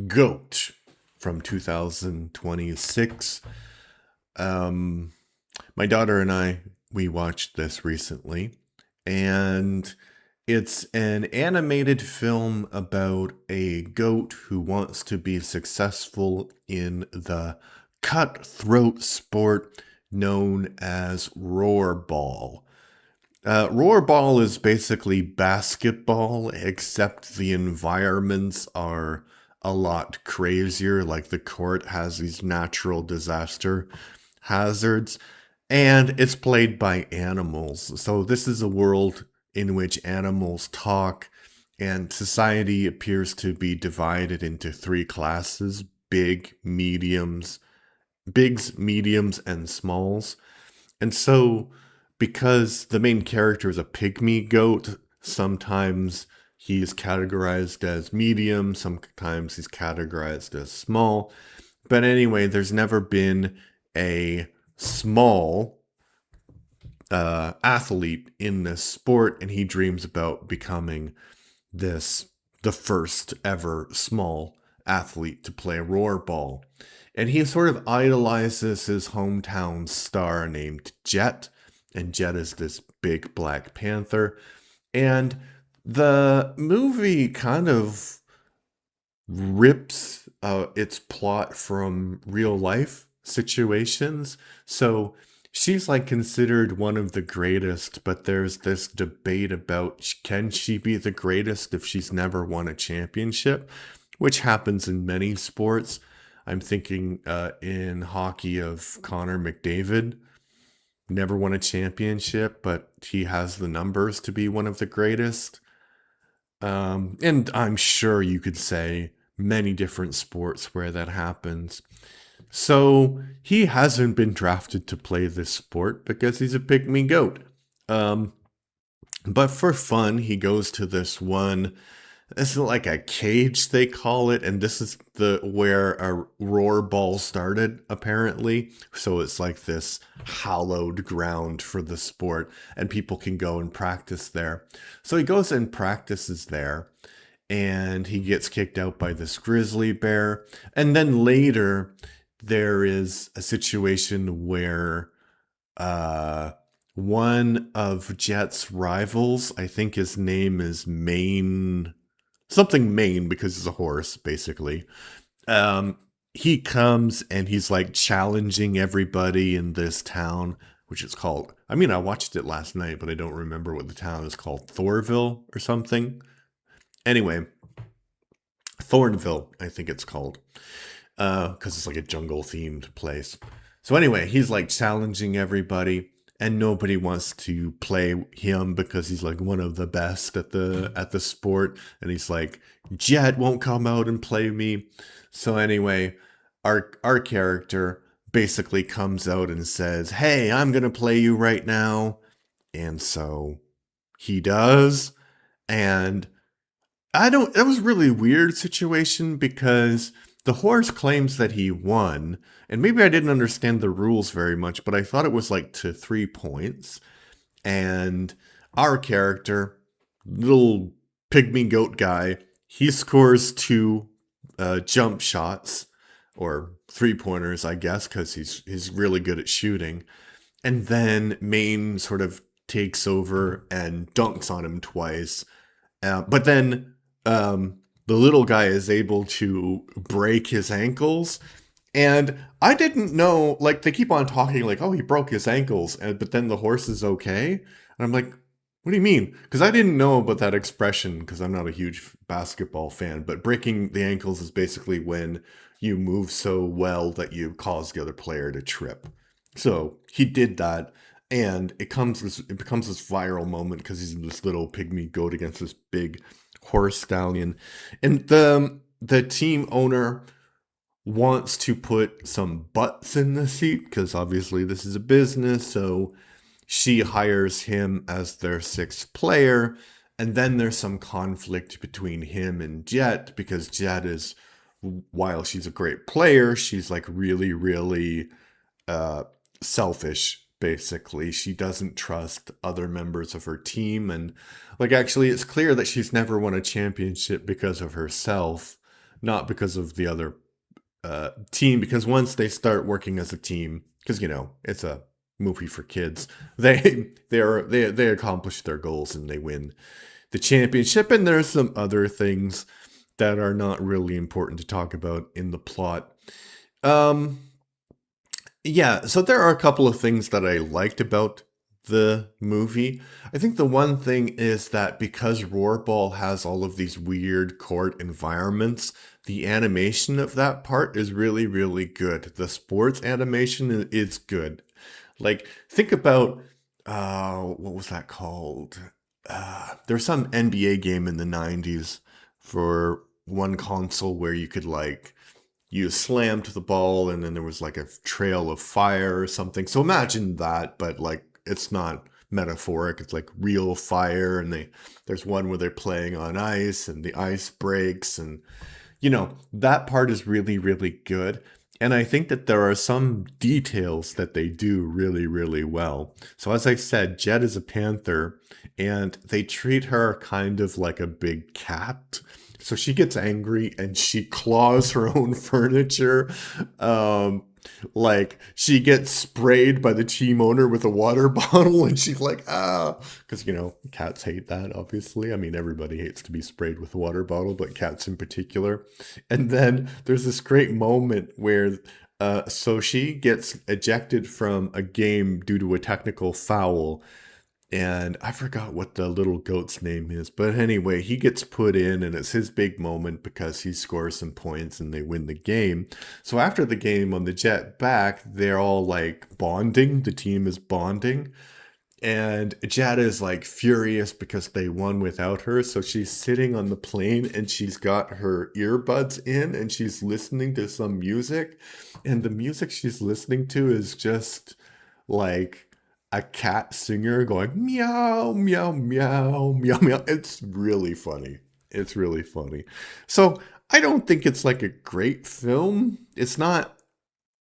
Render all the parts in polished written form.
GOAT from 2026. Um, my daughter and we watched this recently, and it's an animated film about a goat who wants to be successful in the cutthroat sport known as Rollerball. Rollerball is basically basketball, except the environments are a lot crazier. Like the court has these natural disaster hazards, and it's played by animals. So, this is a world in which animals talk, and society appears to be divided into three classes: bigs, mediums, and smalls. And so, because the main character is a pygmy goat, sometimes he's categorized as medium, sometimes he's categorized as small. But anyway, there's never been a small athlete in this sport, and he dreams about becoming this the first ever small athlete to play rollerball. And he sort of idolizes his hometown star named Jet, and Jet is this big Black Panther. And the movie kind of rips its plot from real life situations. So she's like considered one of the greatest, but there's this debate about can she be the greatest if she's never won a championship, which happens in many sports. I'm thinking in hockey of Connor McDavid. Never won a championship, but he has the numbers to be one of the greatest. And I'm sure you could say many different sports where that happens. So he hasn't been drafted to play this sport because he's a pygmy goat. Um, but for fun, he goes to this one. This is like a cage they call it, and this is the where a roar ball started apparently. So it's like this hallowed ground for the sport, and people can go and practice there. So he goes and practices there, and he gets kicked out by this grizzly bear. And then later, there is a situation where uh, one of Jet's rivals, I think his name is Maine, something Maine because he's a horse, basically. Um, he comes and he's like challenging everybody in this town, which is called, I mean, I watched it last night, but I don't remember what the town is called. Thorville or something. Anyway, Thornville, I think it's called, because it's like a jungle themed place. So anyway, he's like challenging everybody, and nobody wants to play him because he's like one of the best at the sport, and he's like, Jet won't come out and play me. So anyway, our character basically comes out and says, "Hey, I'm gonna play you right now," and so he does, and I don't. That was a really weird situation because the horse claims that he won, and maybe I didn't understand the rules very much, but I thought it was like to 3 points. And our character, little pygmy goat guy, he scores two jump shots or 3 pointers, I guess, because he's really good at shooting. And then Maine sort of takes over and dunks on him twice, but then the little guy is able to break his ankles. And I didn't know, like, they keep on talking, like, oh, he broke his ankles, but then the horse is okay. And I'm like, what do you mean? Because I didn't know about that expression, because I'm not a huge basketball fan. But breaking the ankles is basically when you move so well that you cause the other player to trip. So he did that, and it becomes this viral moment because he's this little pygmy goat against this big horse stallion, and the team owner wants to put some butts in the seat because obviously this is a business. So she hires him as their sixth player, and then there's some conflict between him and Jet because Jet is, while she's a great player, she's like really, really uh, selfish. Basically, she doesn't trust other members of her team, and like actually, it's clear that she's never won a championship because of herself. not because of the other team, because once they start working as a team, because it's a movie for kids, they accomplish their goals and they win the championship. And there's some other things that are not really important to talk about in the plot. Yeah, so there are a couple of things that I liked about the movie. I think the one thing is that because Roarball has all of these weird court environments, the animation of that part is really, really good. The sports animation is good. Like, think about, what was that called? There's some NBA game in the 90s for one console where you could, like, you slammed the ball and then there was like a trail of fire or something. So imagine that, but like it's not metaphoric. It's like real fire, and there's one where they're playing on ice and the ice breaks, and that part is really, really good. And I think that there are some details that they do really, really well. So as I said, Jet is a panther, and they treat her kind of like a big cat. So she gets angry and she claws her own furniture. Um, like she gets sprayed by the team owner with a water bottle, and she's like, ah, because cats hate that. Obviously, I mean everybody hates to be sprayed with a water bottle, but cats in particular. And then there's this great moment where. So she gets ejected from a game due to a technical foul, and I forgot what the little goat's name is. But anyway, he gets put in, and it's his big moment because he scores some points and they win the game. So after the game on the jet back, they're all like bonding. The team is bonding. And Jet is like furious because they won without her. So she's sitting on the plane and she's got her earbuds in and she's listening to some music. And the music she's listening to is just like a cat singer going meow, meow, meow, meow, meow. It's really funny. It's really funny. So I don't think it's like a great film. It's not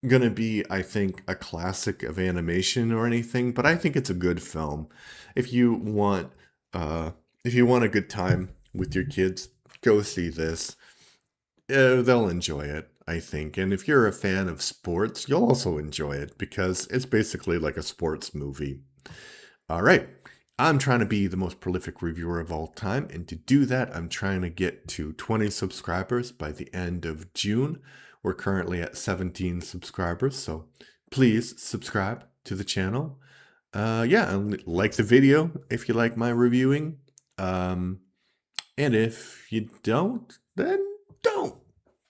gonna be, I think, a classic of animation or anything, but I think it's a good film. If you want, if you want a good time with your kids, go see this. They'll enjoy it, I think. And if you're a fan of sports, you'll also enjoy it because it's basically like a sports movie. All right. I'm trying to be the most prolific reviewer of all time. And to do that, I'm trying to get to 20 subscribers by the end of June. We're currently at 17 subscribers. So please subscribe to the channel. Yeah, and like the video if you like my reviewing. And if you don't, then don't.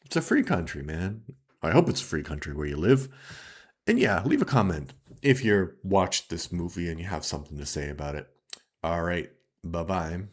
It's a free country, man. I hope it's a free country where you live. And yeah, leave a comment if you watched this movie and you have something to say about it. All right, bye-bye.